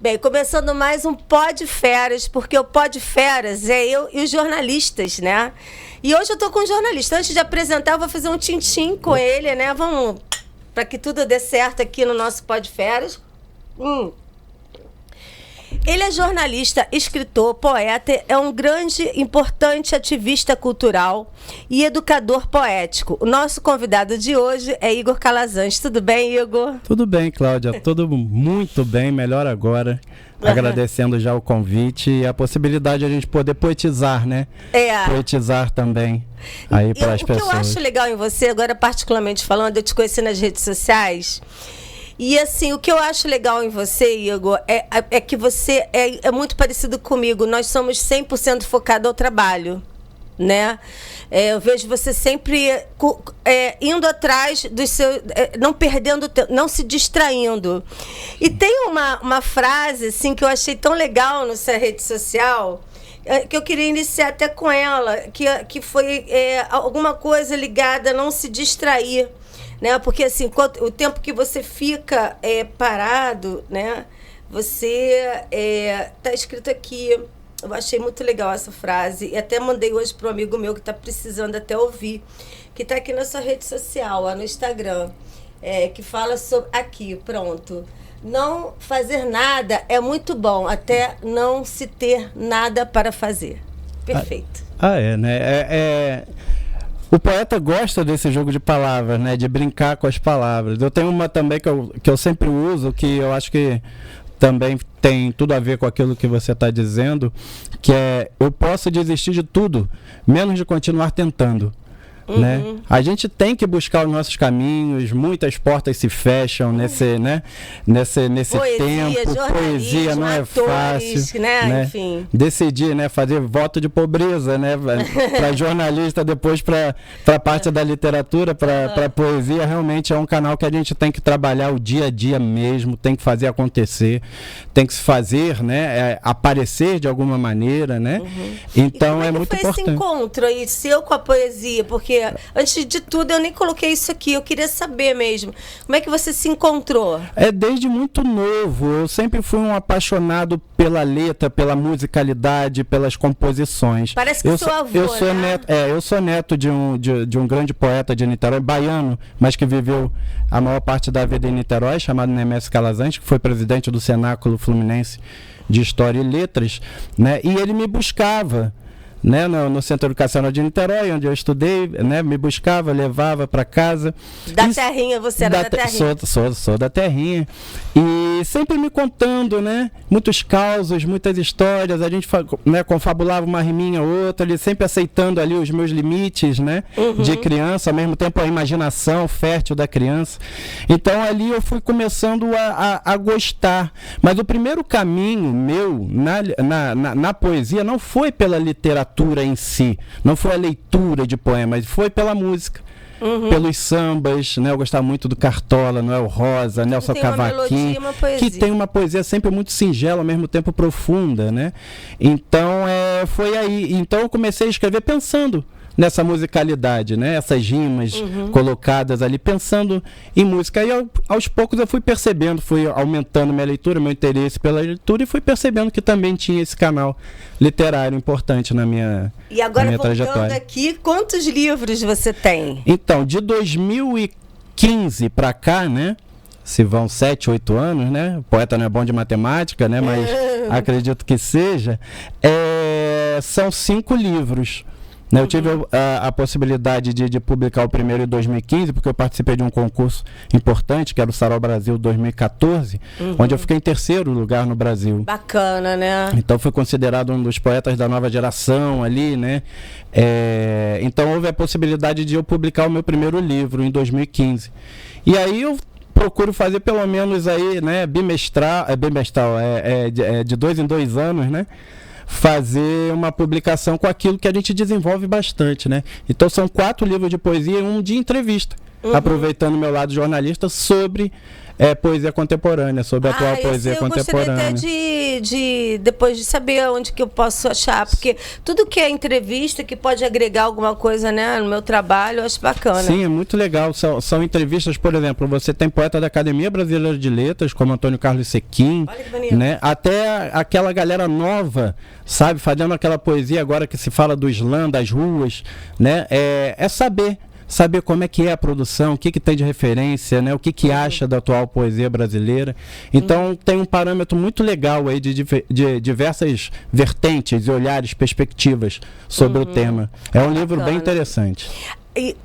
Bem, começando mais um Podférias, porque o Podférias é eu e os jornalistas, né? E hoje eu tô com um jornalista. Antes de apresentar, eu vou fazer um tintim com ele, né? Vamos, para que tudo dê certo aqui no nosso Podférias. Ele é jornalista, escritor, poeta, é um grande, importante ativista cultural e educador poético. O nosso convidado de hoje é Igor Calazans. Tudo bem, Igor? Tudo bem, Cláudia. Tudo muito bem, melhor agora. Agradecendo já o convite e a possibilidade de a gente poder poetizar, né? Poetizar também aí para as pessoas. O que eu acho legal em você, agora particularmente falando, eu te conheci nas redes sociais. E assim, o que eu acho legal em você, Igor, é que você é muito parecido comigo. Nós somos 100% focados ao trabalho, né? Eu vejo você sempre indo atrás dos seus... não perdendo tempo, não se distraindo. E tem uma frase assim, que eu achei tão legal na sua rede social, que eu queria iniciar até com ela, que foi alguma coisa ligada a não se distrair. Né? Porque assim, o tempo que você fica parado, né? Você está escrito aqui. Eu achei muito legal essa frase e até mandei hoje para um amigo meu que está precisando até ouvir, que está aqui na sua rede social, no Instagram, que fala sobre... Aqui, pronto. Não fazer nada é muito bom, até não se ter nada para fazer. Perfeito. Né? O poeta gosta desse jogo de palavras, né? De brincar com as palavras. Eu tenho uma também que eu sempre uso, que eu acho que também tem tudo a ver com aquilo que você está dizendo, que é: eu posso desistir de tudo, menos de continuar tentando. Né? A gente tem que buscar os nossos caminhos, muitas portas se fecham nesse tempo. Poesia não é fácil, né? Enfim. Decidir, né? Fazer voto de pobreza, né? Para jornalista, depois para a parte da literatura, para poesia, realmente é um canal que a gente tem que trabalhar o dia a dia mesmo, tem que fazer acontecer, tem que se fazer, né? Aparecer de alguma maneira, né? Então é muito importante. Esse encontro aí seu com a poesia, porque antes de tudo eu nem coloquei isso aqui, eu queria saber mesmo, como é que você se encontrou? Desde muito novo, eu sempre fui um apaixonado pela letra, pela musicalidade, pelas composições. Parece que eu sou avô, eu sou neto de um grande poeta de Niterói, baiano, mas que viveu a maior parte da vida em Niterói, chamado Nemésio Calazans, que foi presidente do Cenáculo Fluminense de História e Letras, né? E ele me buscava, né, no Centro Educacional de Niterói, onde eu estudei, né, me buscava, levava para casa. Terrinha, você era da terrinha? Sou da terrinha. E sempre me contando, né, muitos causos, muitas histórias. A gente, né, confabulava uma riminha ou outra, ele sempre aceitando ali os meus limites, né, de criança, ao mesmo tempo a imaginação fértil da criança. Então ali eu fui começando a gostar. Mas o primeiro caminho meu na poesia não foi pela literatura em si, não foi a leitura de poemas, foi pela música, pelos sambas, né? Eu gostava muito do Cartola, Noel Rosa, Nelson Cavaquinho, que tem uma poesia sempre muito singela, ao mesmo tempo profunda, né? Então foi aí, então eu comecei a escrever pensando nessa musicalidade, né? Essas rimas colocadas ali, pensando em música. E aos poucos eu fui percebendo, fui aumentando minha leitura, meu interesse pela leitura, e fui percebendo que também tinha esse canal literário importante na minha trajetória. E agora, voltando aqui, quantos livros você tem? Então, de 2015 para cá, né? Se vão 7, 8 anos, né? O poeta não é bom de matemática, né? Mas acredito que seja. São 5 livros. Eu tive a possibilidade de publicar o primeiro em 2015, porque eu participei de um concurso importante, que era o Sarau Brasil 2014, onde eu fiquei em 3º lugar no Brasil. Bacana, né? Então fui considerado um dos poetas da nova geração ali, né? Então houve a possibilidade de eu publicar o meu primeiro livro em 2015. E aí eu procuro fazer pelo menos aí, né, bimestral, de 2 em 2 anos, né? Fazer uma publicação com aquilo que a gente desenvolve bastante, né? Então são 4 livros de poesia e um de entrevista, aproveitando o meu lado jornalista, sobre poesia contemporânea, sobre a atual poesia contemporânea. Eu gostaria até depois de saber onde que eu posso achar, porque tudo que é entrevista que pode agregar alguma coisa, né, no meu trabalho, eu acho bacana. Sim, é muito legal. São entrevistas, por exemplo, você tem poeta da Academia Brasileira de Letras, como Antônio Carlos Sequim, né? Até aquela galera nova, sabe, fazendo aquela poesia agora que se fala do slam, das ruas, né? É saber como é que é a produção, o que tem de referência, né? O que acha da atual poesia brasileira. Então, tem um parâmetro muito legal aí de diversas vertentes e olhares, perspectivas sobre o tema. É um livro bem interessante. E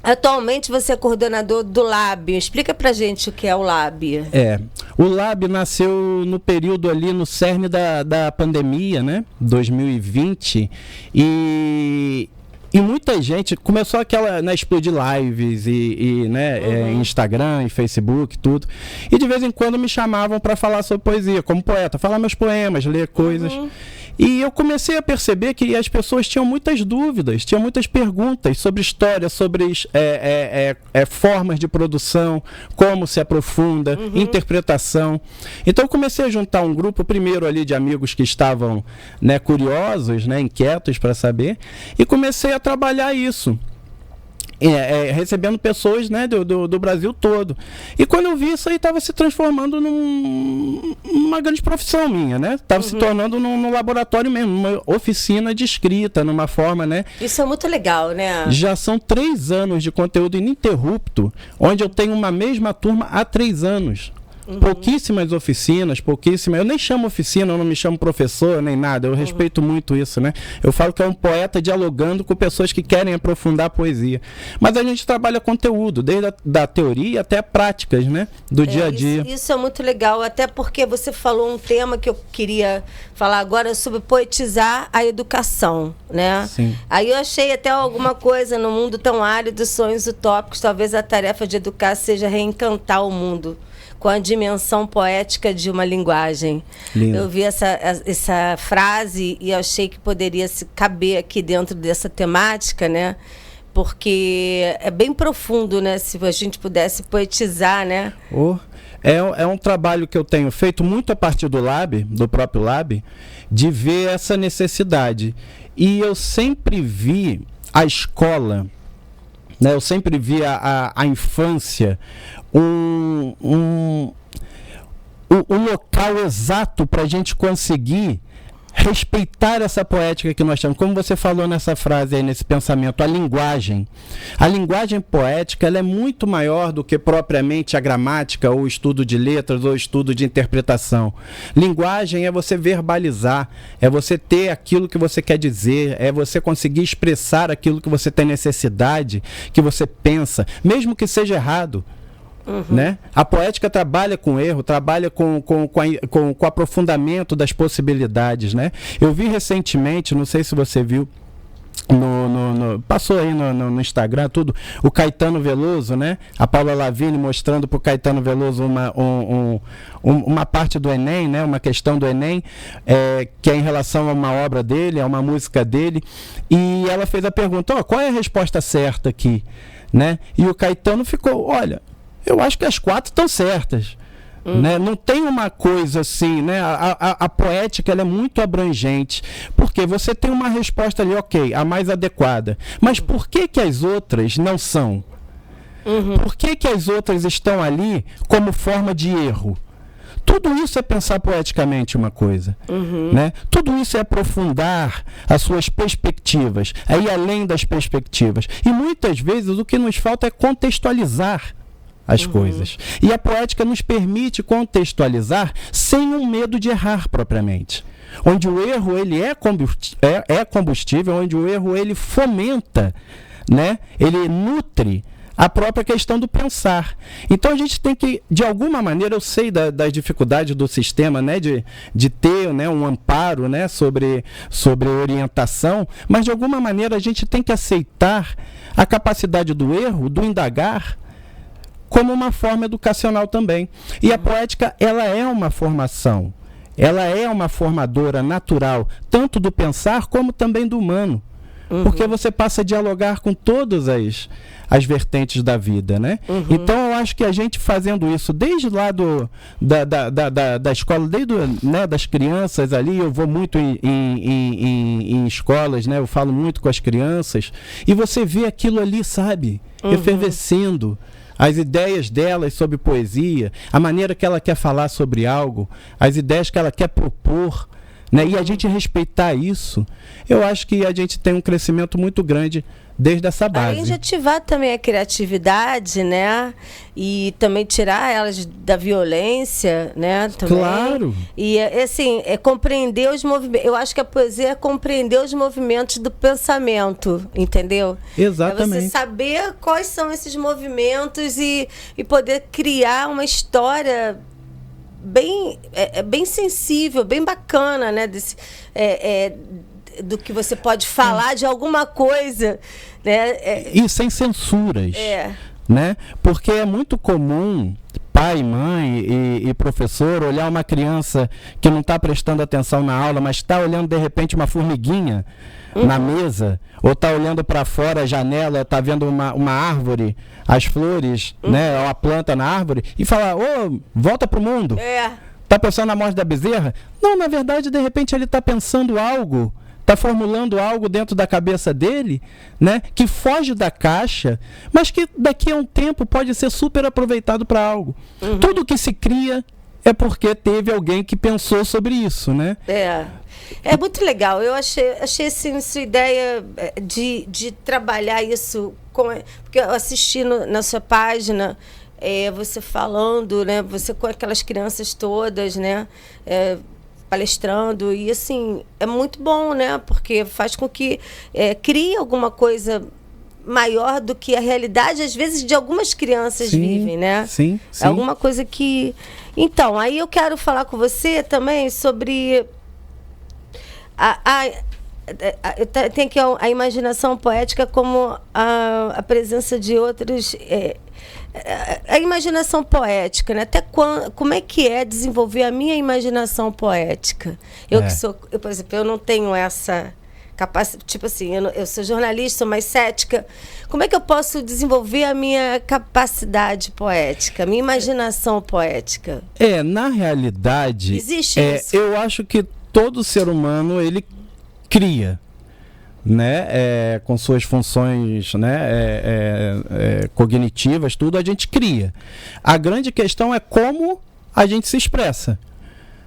atualmente você é coordenador do Lab. Explica pra gente o que é o Lab. O Lab nasceu no período ali, no cerne da pandemia, né? 2020. E muita gente começou a explodir lives Instagram e Facebook, tudo. E de vez em quando me chamavam para falar sobre poesia, como poeta, falar meus poemas, ler coisas. E eu comecei a perceber que as pessoas tinham muitas dúvidas, tinham muitas perguntas sobre história, sobre formas de produção, como se aprofunda, interpretação. Então eu comecei a juntar um grupo, primeiro ali de amigos que estavam, né, curiosos, né, inquietos para saber, e comecei a trabalhar isso. Recebendo pessoas, né, do Brasil todo. E quando eu vi, isso aí estava se transformando numa grande profissão minha, né? Estava se tornando num laboratório mesmo, numa oficina de escrita, numa forma, né? Isso é muito legal, né? Já são 3 anos de conteúdo ininterrupto, onde eu tenho uma mesma turma há 3 anos. Pouquíssimas oficinas, eu nem chamo oficina, eu não me chamo professor nem nada, eu respeito muito isso, né? Eu falo que é um poeta dialogando com pessoas que querem aprofundar a poesia. Mas a gente trabalha conteúdo, desde da teoria até práticas, né? Do dia a dia. Isso é muito legal, até porque você falou um tema que eu queria falar agora sobre poetizar a educação, né? Sim. Aí eu achei até alguma coisa no mundo tão árido, sonhos utópicos, talvez a tarefa de educar seja reencantar o mundo com a dimensão poética de uma linguagem. Lindo. Eu vi essa frase e achei que poderia se caber aqui dentro dessa temática, né? Porque é bem profundo, né? Se a gente pudesse poetizar, né? É um trabalho que eu tenho feito muito a partir do Lab, do próprio Lab, de ver essa necessidade. E eu sempre vi a escola, né? Eu sempre vi a infância um local exato para a gente conseguir respeitar essa poética que nós temos. Como você falou nessa frase aí, nesse pensamento, a linguagem. A linguagem poética, ela é muito maior do que propriamente a gramática, ou o estudo de letras, ou o estudo de interpretação. Linguagem é você verbalizar, é você ter aquilo que você quer dizer, é você conseguir expressar aquilo que você tem necessidade, que você pensa, mesmo que seja errado. Né? A poética trabalha com erro, trabalha com o aprofundamento das possibilidades, né? Eu vi recentemente, não sei se você viu, passou aí no Instagram tudo, o Caetano Veloso, né? A Paula Lavigne mostrando para o Caetano Veloso uma parte do Enem, né? Uma questão do Enem, que é em relação a uma obra dele, a uma música dele, e ela fez a pergunta, qual é a resposta certa aqui, né? E o Caetano ficou, olha, eu acho que as 4 estão certas. Né? Não tem uma coisa assim, né? A poética, ela é muito abrangente, porque você tem uma resposta ali, ok, a mais adequada. Mas por que as outras não são? Por que as outras estão ali como forma de erro? Tudo isso é pensar poeticamente uma coisa, né? Tudo isso é aprofundar as suas perspectivas, é ir além das perspectivas. E muitas vezes o que nos falta é contextualizar as coisas. E a poética nos permite contextualizar sem um medo de errar propriamente. Onde o erro ele é combustível, onde o erro ele fomenta, né? Ele nutre a própria questão do pensar. Então a gente tem que, de alguma maneira, eu sei das dificuldades do sistema, né? De ter, né, um amparo, né, sobre orientação, mas de alguma maneira a gente tem que aceitar a capacidade do erro, do indagar, como uma forma educacional também. E a poética, ela é uma formação, ela é uma formadora natural, tanto do pensar como também do humano. porque você passa a dialogar com todas as vertentes da vida, né? Então eu acho que a gente fazendo isso desde lá da escola, desde né, das crianças ali, eu vou muito em escolas, né? Eu falo muito com as crianças, e você vê aquilo ali, sabe? Efervescendo. As ideias delas sobre poesia, a maneira que ela quer falar sobre algo, as ideias que ela quer propor, né? E a gente respeitar isso, eu acho que a gente tem um crescimento muito grande desde essa base. Além de ativar também a criatividade, né? E também tirar elas da violência, né? Também. Claro. E, assim, compreender os movimentos. Eu acho que a poesia é compreender os movimentos do pensamento, entendeu? Exatamente. É você saber quais são esses movimentos e poder criar uma história bem sensível, bem bacana, né? Do que você pode falar de alguma coisa, né? E sem censuras, né? Porque é muito comum pai, mãe e professor olhar uma criança que não está prestando atenção na aula, mas está olhando de repente uma formiguinha na mesa, ou está olhando para fora a janela, está vendo uma árvore, as flores, né? Uma planta na árvore, e falar: ô, volta pro mundo. Está pensando na morte da bezerra? Não, na verdade, de repente ele está pensando algo, está formulando algo dentro da cabeça dele, né, que foge da caixa, mas que daqui a um tempo pode ser super aproveitado para algo. Tudo que se cria é porque teve alguém que pensou sobre isso, né? É muito legal. Eu achei assim, sua ideia de trabalhar isso, porque eu assisti na sua página, você falando, né, você com aquelas crianças todas, né, palestrando, e assim, é muito bom, né? Porque faz com que crie alguma coisa maior do que a realidade, às vezes, de algumas crianças vivem, né? Sim. Alguma coisa que... Então, aí eu quero falar com você também sobre tem que a imaginação poética como a presença de outros... a imaginação poética, né? Até como é que é desenvolver a minha imaginação poética? Por exemplo, eu não tenho essa capacidade, tipo assim, eu sou jornalista, sou mais cética. Como é que eu posso desenvolver a minha capacidade poética, a minha imaginação poética? Na realidade, existe isso? Eu acho que todo ser humano, ele cria, né, com suas funções, né, cognitivas, tudo a gente cria. A grande questão é como a gente se expressa.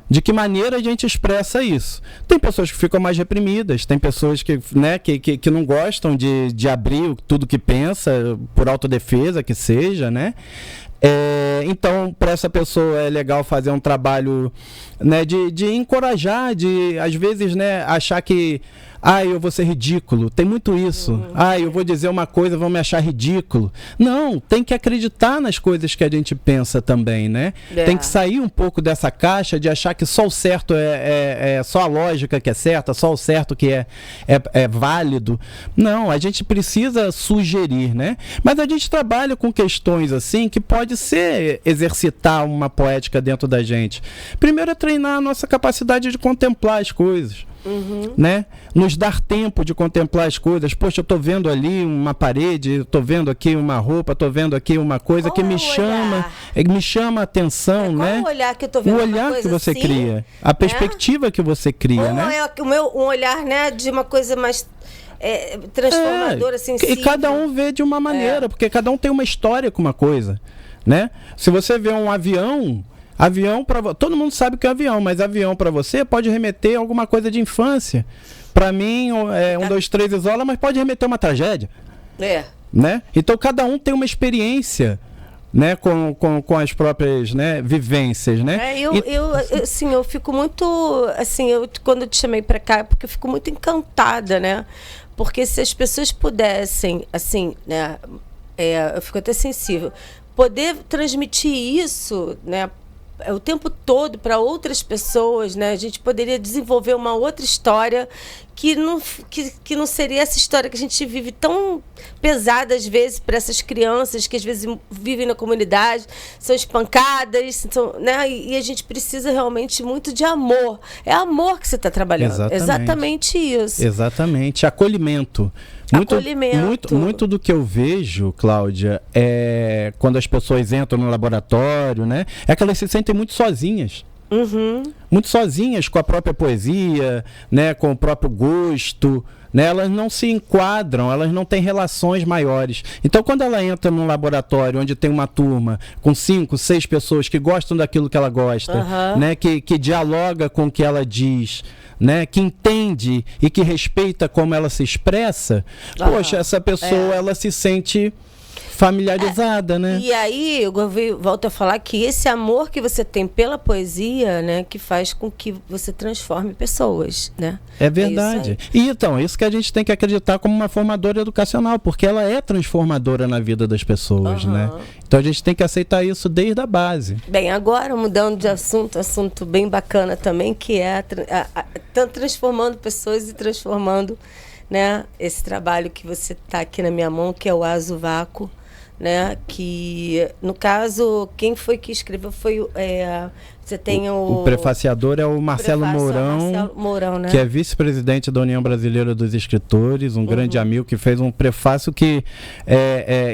De que maneira a gente expressa isso? Tem pessoas que ficam mais reprimidas, tem pessoas que, né, que não gostam de abrir tudo que pensa, por autodefesa que seja, né? Então, para essa pessoa é legal fazer um trabalho, né, de encorajar, às vezes, né, achar que eu vou ser ridículo. Tem muito isso. Eu vou dizer uma coisa, vão me achar ridículo. Não, tem que acreditar nas coisas que a gente pensa também, né? Tem que sair um pouco dessa caixa de achar que só o certo é só a lógica que é certa, só o certo que é válido. Não, a gente precisa sugerir, né? Mas a gente trabalha com questões assim que pode ser exercitar uma poética dentro da gente. Primeiro é treinar a nossa capacidade de contemplar as coisas. Né? Nos dar tempo de contemplar as coisas. Poxa, eu estou vendo ali uma parede, estou vendo aqui uma roupa, estou vendo aqui uma coisa que me chama a atenção, né? O olhar que eu estou vendo, o olhar que você assim, cria, a perspectiva que você cria, né? Um olhar, né, de uma coisa mais transformadora, sensível. E cada um vê de uma maneira, porque cada um tem uma história com uma coisa, né? Se você vê um avião todo mundo sabe que é avião, mas avião para você pode remeter a alguma coisa de infância. Para mim, 1, 2, 3 isola, mas pode remeter a uma tragédia. Né? Então cada um tem uma experiência, né, com as próprias, né, vivências, né? Eu fico muito, assim, quando eu te chamei para cá, porque eu fico muito encantada, né? Porque se as pessoas pudessem, assim, né, eu fico até sensível, poder transmitir isso, né, o tempo todo para outras pessoas, né? A gente poderia desenvolver uma outra história que não seria essa história que a gente vive tão pesada às vezes para essas crianças que às vezes vivem na comunidade, são espancadas, né? E a gente precisa realmente muito de amor. É amor que você está trabalhando. Exatamente isso. Exatamente. Acolhimento. Muito do que eu vejo, Cláudia, é quando as pessoas entram no laboratório, né? É que elas se sentem muito sozinhas. Muito sozinhas com a própria poesia, né, com o próprio gosto, né, elas não se enquadram, elas não têm relações maiores. Então, quando ela entra num laboratório onde tem uma turma com 5, 6 pessoas que gostam daquilo que ela gosta, né, que dialoga com o que ela diz, né, que entende e que respeita como ela se expressa, poxa, essa pessoa ela se sente familiarizada, né? E aí, eu volto a falar que esse amor que você tem pela poesia, né, que faz com que você transforme pessoas, né? É verdade. E então, isso que a gente tem que acreditar como uma formadora educacional, porque ela é transformadora na vida das pessoas, né? Então a gente tem que aceitar isso desde a base. Bem, agora mudando de assunto bem bacana também, que é transformando pessoas e transformando, né, esse trabalho que você está aqui na minha mão, que é o Azo Vácuo, né, que no caso quem foi que escreveu foi você tem o prefaciador é o Marcelo Mourão, né? Que é vice-presidente da União Brasileira dos Escritores, um grande amigo que fez um prefácio que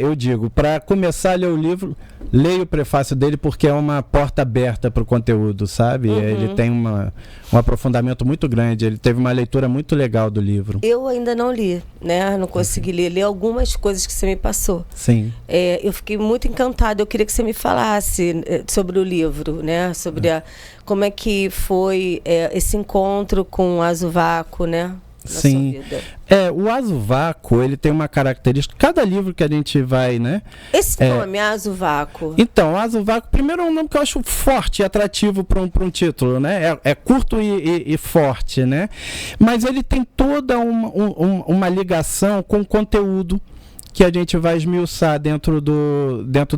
eu digo, para começar a ler o livro, leia o prefácio dele porque é uma porta aberta para o conteúdo, sabe? Ele tem um aprofundamento muito grande, ele teve uma leitura muito legal do livro. Eu ainda não li, né? Não consegui ler algumas coisas que você me passou. Sim. Eu fiquei muito encantada, eu queria que você me falasse sobre o livro, né? Sobre como é que foi esse encontro com o Azo Vácuo, né? Sim. O Azo Vácuo, ele tem uma característica. Cada livro que a gente vai, né? Esse nome, Azo Vácuo. Então, Azo Vácuo, primeiro é um nome que eu acho forte e atrativo para um título, né? É curto e forte, né? Mas ele tem toda uma ligação com o conteúdo que a gente vai esmiuçar dentro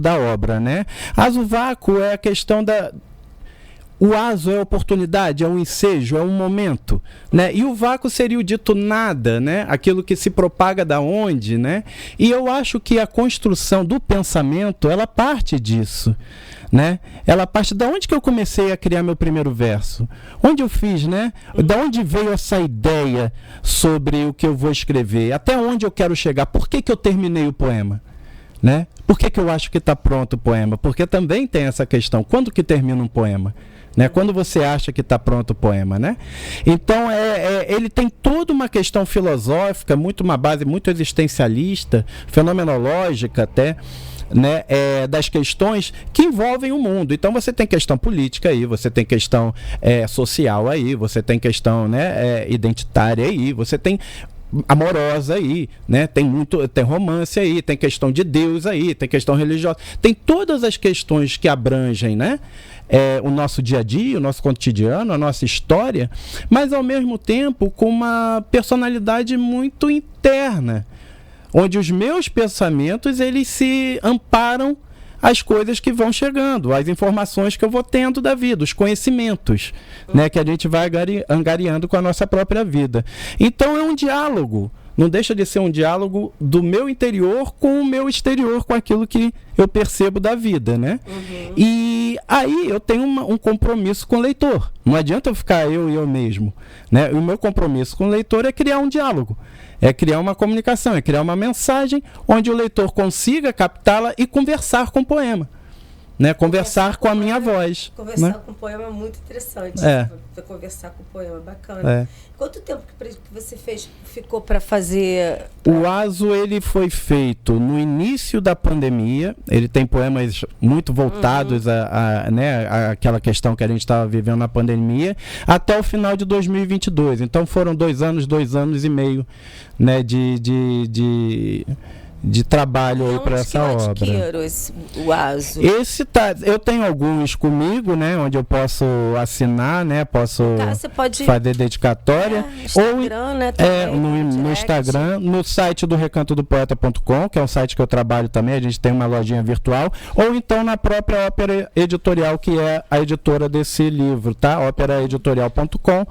da obra, né? Azo Vácuo é a questão da... O azo é a oportunidade, é um ensejo, é um momento, né? E o vácuo seria o dito nada, né? Aquilo que se propaga da onde, né? E eu acho que a construção do pensamento, ela parte disso, né? Ela parte da onde que eu comecei a criar meu primeiro verso? Onde eu fiz, né? Da onde veio essa ideia sobre o que eu vou escrever? Até onde eu quero chegar? Por que eu terminei o poema? Né? Por que eu acho que está pronto o poema? Porque também tem essa questão. Quando que termina um poema? Né? Quando você acha que está pronto o poema, né? Então, ele tem toda uma questão filosófica, uma base muito existencialista, fenomenológica até, né? Das questões que envolvem o mundo. Então, você tem questão política aí, você tem questão social aí, você tem questão, né, identitária aí, você tem amorosa aí, né? Tem romance aí, tem questão de Deus aí, tem questão religiosa, tem todas as questões que abrangem, né? O nosso dia a dia, o nosso cotidiano, a nossa história, mas ao mesmo tempo com uma personalidade muito interna, onde os meus pensamentos eles se amparam às coisas que vão chegando, às informações que eu vou tendo da vida, os conhecimentos, né, que a gente vai angariando com a nossa própria vida. Então é um diálogo, não deixa de ser um diálogo do meu interior com o meu exterior, com aquilo que eu percebo da vida, né? E aí eu tenho um compromisso com o leitor. Não adianta eu ficar eu e eu mesmo, né? O meu compromisso com o leitor é criar um diálogo, é criar uma comunicação, é criar uma mensagem onde o leitor consiga captá-la e conversar com o poema. Né? Conversar com a minha voz. Conversar, né? com o poema é muito interessante. Conversar com o poema, bacana. Quanto tempo que você ficou para fazer? O Azo, ele foi feito no início da pandemia. Ele tem poemas muito voltados àquela questão que a gente estava vivendo na pandemia, até o final de 2022. Então foram 2 anos e meio, né, de trabalho aí para essa obra. O Azo? Eu tenho alguns comigo, né, onde eu posso assinar, né, posso fazer dedicatória, Instagram, né, no Instagram, no site do recantodopoeta.com, que é um site que eu trabalho também, a gente tem uma lojinha virtual, ou então na própria Ópera Editorial, que é a editora desse livro, tá? operaeditorial.com.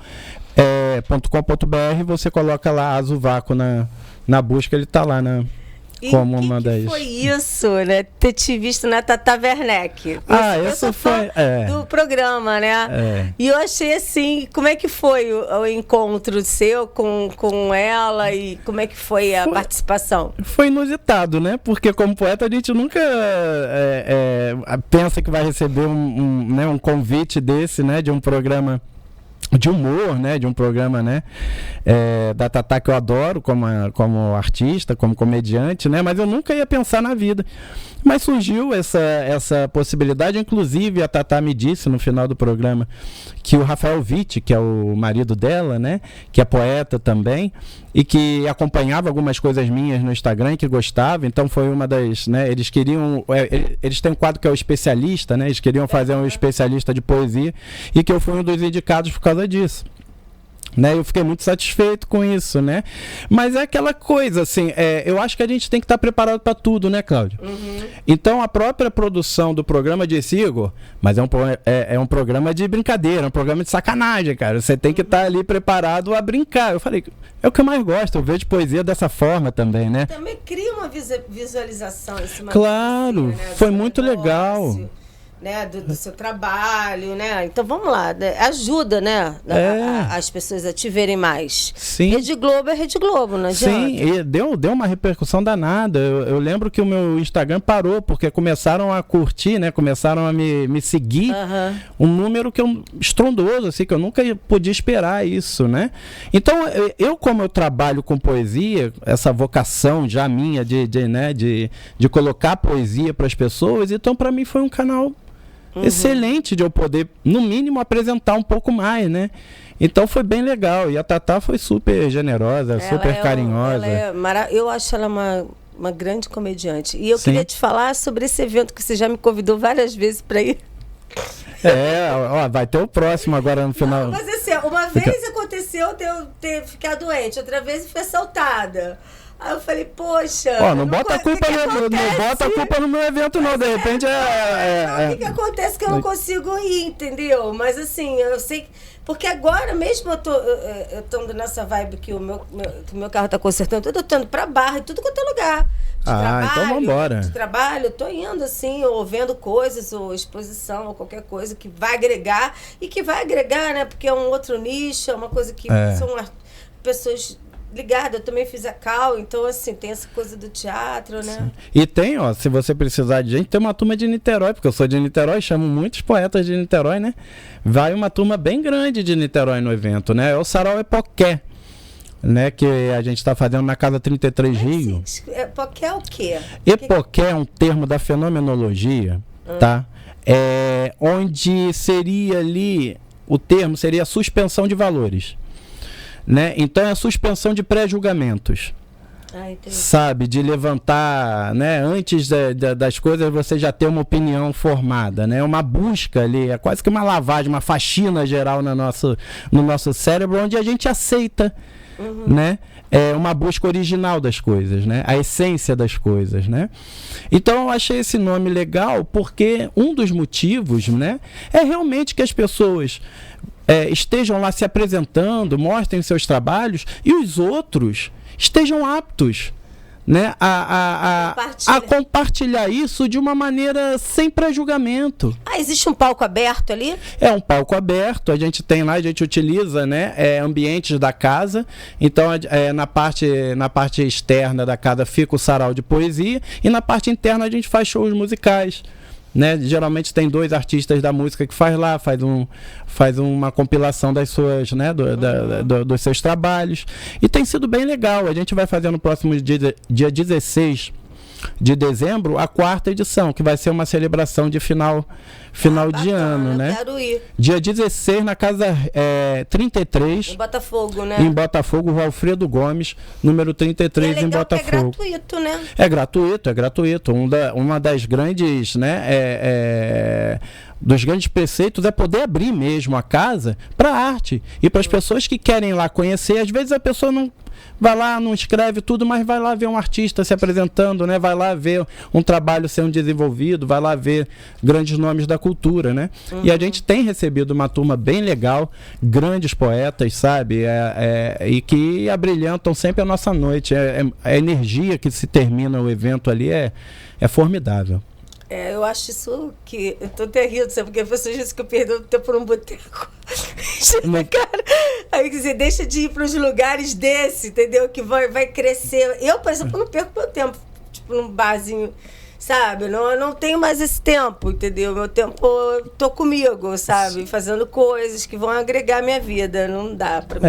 .com.br, você coloca lá Azuvaco na busca, ele tá lá como uma das... foi isso, né? Ter te visto na Tata Werneck. Isso foi... do programa, né? E eu achei assim, como é que foi o encontro seu com ela e como é que foi a participação? Foi inusitado, né? Porque como poeta a gente nunca pensa que vai receber um convite desse, né? De um programa de humor, né, de um programa, né, da Tatá, que eu adoro como artista, como comediante, né, mas eu nunca ia pensar na vida. Mas surgiu essa possibilidade, inclusive a Tatá me disse no final do programa que o Rafael Witt, que é o marido dela, né, que é poeta também, e que acompanhava algumas coisas minhas no Instagram, que gostava, então foi uma das, né, eles queriam, eles têm um quadro que é o especialista, né, eles queriam fazer um especialista de poesia, e que eu fui um dos indicados por causa disso. Né, eu fiquei muito satisfeito com isso, né? Mas é aquela coisa, assim, eu acho que a gente tem que estar preparado para tudo, né, Cláudio? Então, a própria produção do programa disse, Igor, mas é um programa de brincadeira, é um programa de sacanagem, cara. Você tem que estar ali preparado a brincar. Eu falei, é o que eu mais gosto, eu vejo poesia dessa forma também, né? Também cria uma visualização em cima claro, né, foi muito legal. Né, do seu trabalho, né? Então vamos lá, ajuda, né? As pessoas a te verem mais. Sim. Rede Globo é Rede Globo, não adianta. Sim, e deu uma repercussão danada. Eu lembro que o meu Instagram parou, porque começaram a curtir, né? Começaram a me seguir. Um número estrondoso, assim, que eu nunca podia esperar isso, né? Então, como eu trabalho com poesia, essa vocação já minha de colocar poesia para as pessoas, então para mim foi um canal excelente de eu poder, no mínimo, apresentar um pouco mais, né? Então foi bem legal. E a Tatá foi super generosa, super carinhosa. Eu acho ela uma grande comediante. E eu queria te falar sobre esse evento que você já me convidou várias vezes para ir. Vai ter o próximo agora no final. Não, mas assim, uma vez aconteceu de eu ficar doente, outra vez eu fui assaltada. Aí eu falei, poxa... não bota a culpa no meu evento, não. De repente o que acontece que eu não consigo ir, entendeu? Mas assim, eu sei... Porque agora mesmo eu tô nessa vibe que o meu carro tá consertando tudo, eu tô indo pra Barra e tudo quanto é lugar. Então vambora. De trabalho, eu tô indo assim, ou vendo coisas, ou exposição, ou qualquer coisa que vai agregar. E que vai agregar, né? Porque é um outro nicho, é uma coisa que são pessoas... ligada, eu também fiz a Cal, então assim, tem essa coisa do teatro, né? Sim. E tem, se você precisar de gente, tem uma turma de Niterói, porque eu sou de Niterói, chamo muitos poetas de Niterói, né? Vai uma turma bem grande de Niterói no evento, né? É o Sarau Epoqué, né? Que a gente está fazendo na Casa 33 Rio. Epoqué é o quê? Epoqué é um termo da fenomenologia, tá? Onde seria ali, o termo seria a suspensão de valores. Né? Então é a suspensão de pré-julgamentos, sabe, de levantar, né, antes das coisas você já ter uma opinião formada, né, uma busca ali, é quase que uma lavagem, uma faxina geral no nosso cérebro, onde a gente aceita, né, uma busca original das coisas, né, a essência das coisas, né. Então eu achei esse nome legal porque um dos motivos, né, é realmente que as pessoas estejam lá se apresentando, mostrem seus trabalhos e os outros estejam aptos, né, a compartilhar isso de uma maneira sem pré-julgamento. Existe um palco aberto ali? É um palco aberto, a gente tem lá, a gente utiliza, né, ambientes da casa, então na parte externa da casa fica o sarau de poesia e na parte interna a gente faz shows musicais. Né? Geralmente tem 2 artistas da música que faz uma compilação das suas, né, dos seus trabalhos, e tem sido bem legal. A gente vai fazer no próximo dia 16 de dezembro a 4ª edição, que vai ser uma celebração de final de ano, né? Quero ir. Dia 16 na Casa 33. Em Botafogo, né? Em Botafogo, Rua Alfredo Gomes, número 33, em Botafogo. É gratuito, né? É gratuito. Uma das grandes, né? dos grandes preceitos é poder abrir mesmo a casa para arte e para as pessoas que querem ir lá conhecer. Às vezes a pessoa não vai lá, não escreve tudo, mas vai lá ver um artista se apresentando, né? Vai lá ver um trabalho sendo desenvolvido, vai lá ver grandes nomes da cultura, né? E a gente tem recebido uma turma bem legal, grandes poetas, sabe? E que abrilhantam sempre a nossa noite. A energia que se termina o evento ali é formidável. Eu acho isso que... Eu tô até rindo, sabe? Porque a pessoa disse que eu perdi o tempo num boteco. Cara, aí você deixa de ir para os lugares desse, entendeu? Que vai crescer. Eu, por exemplo, não perco meu tempo, tipo, num barzinho, sabe? Eu não tenho mais esse tempo, entendeu? Meu tempo, eu tô comigo, sabe? Fazendo coisas que vão agregar a minha vida. Não dá pra mim.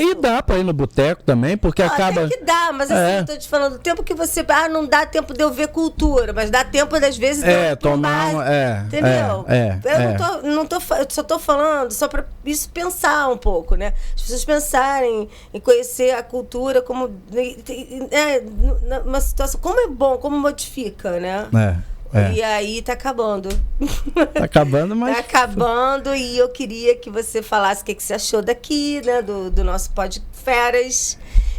E dá pra ir no boteco também, porque acaba... Até que dá, mas assim, eu tô te falando, o tempo que você... não dá tempo de eu ver cultura, mas dá tempo, às vezes, de eu tomar... entendeu? Eu só tô falando só pra isso pensar um pouco, né? As pessoas pensarem em conhecer a cultura como... uma situação... Como é bom, como modifica, né? E aí tá acabando. Tá acabando, mas... Tá acabando e eu queria que você falasse o que você achou daqui, né? Do nosso Podferas.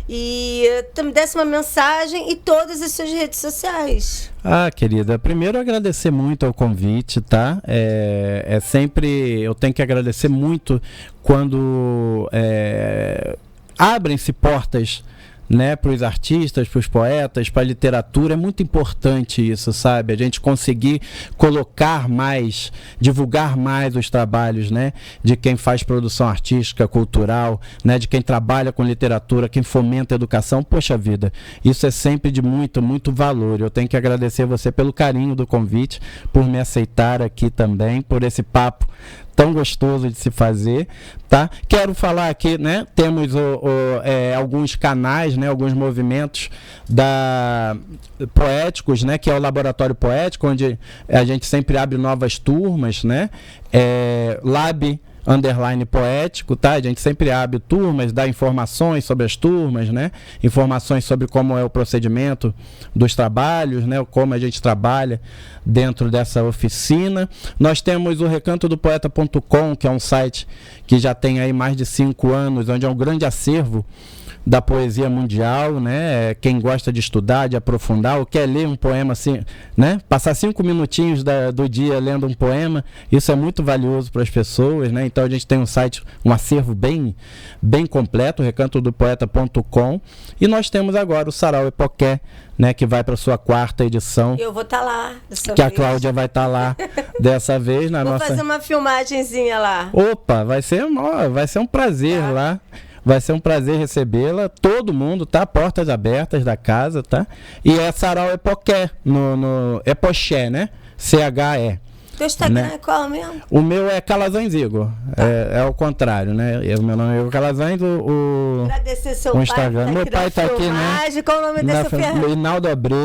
E me desse uma mensagem e todas as suas redes sociais. Querida, primeiro agradecer muito ao convite, tá? Sempre... Eu tenho que agradecer muito quando abrem-se portas, né, para os artistas, para os poetas, para a literatura. É muito importante isso, sabe? A gente conseguir colocar mais, divulgar mais os trabalhos, né, de quem faz produção artística, cultural, né, de quem trabalha com literatura, quem fomenta a educação. Poxa vida, isso é sempre de muito, muito valor. Eu tenho que agradecer você pelo carinho do convite, por me aceitar aqui também, por esse papo tão gostoso de se fazer, tá? Quero falar aqui, né? Temos alguns canais, né? Alguns movimentos poéticos, né? Que é o Laboratório Poético, onde a gente sempre abre novas turmas, né? Lab_poético, tá? A gente sempre abre turmas, dá informações sobre as turmas, né? Informações sobre como é o procedimento dos trabalhos, né? Como a gente trabalha dentro dessa oficina. Nós temos o recantodopoeta.com, que é um site que já tem aí mais de 5 anos, onde é um grande acervo da poesia mundial, né? Quem gosta de estudar, de aprofundar, ou quer ler um poema assim, né? Passar 5 minutinhos do dia lendo um poema, isso é muito valioso para as pessoas, né? Então a gente tem um site, um acervo bem, bem completo, recantodopoeta.com, e nós temos agora o Sarau Epoqué, né, que vai para sua 4ª edição. Eu vou estar lá dessa vez. A Cláudia vai estar lá dessa vez. Vou fazer uma filmagenzinha lá. Opa, vai ser um prazer lá. Vai ser um prazer recebê-la, todo mundo, tá? Portas abertas da casa, tá? E é Sarau Epoqué, no Epoché, né? CHE. Teu Instagram, né? É qual mesmo? O meu é Calazans Igor. Tá. É o contrário, né? O meu nome é Igor Calazans, agradecer seu pai. Instagram. Meu pai tá aqui, né? Qual o nome desse filme? Hinaldo Abreu.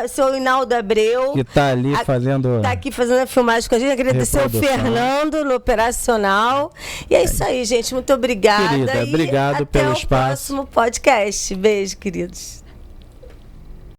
Seu Hinaldo Abreu. Que tá ali fazendo... Tá aqui fazendo a filmagem com a gente. Agradecer o Fernando no operacional. E é isso aí, gente. Muito obrigada. Querida, obrigado pelo espaço. Até o próximo podcast. Beijo, queridos.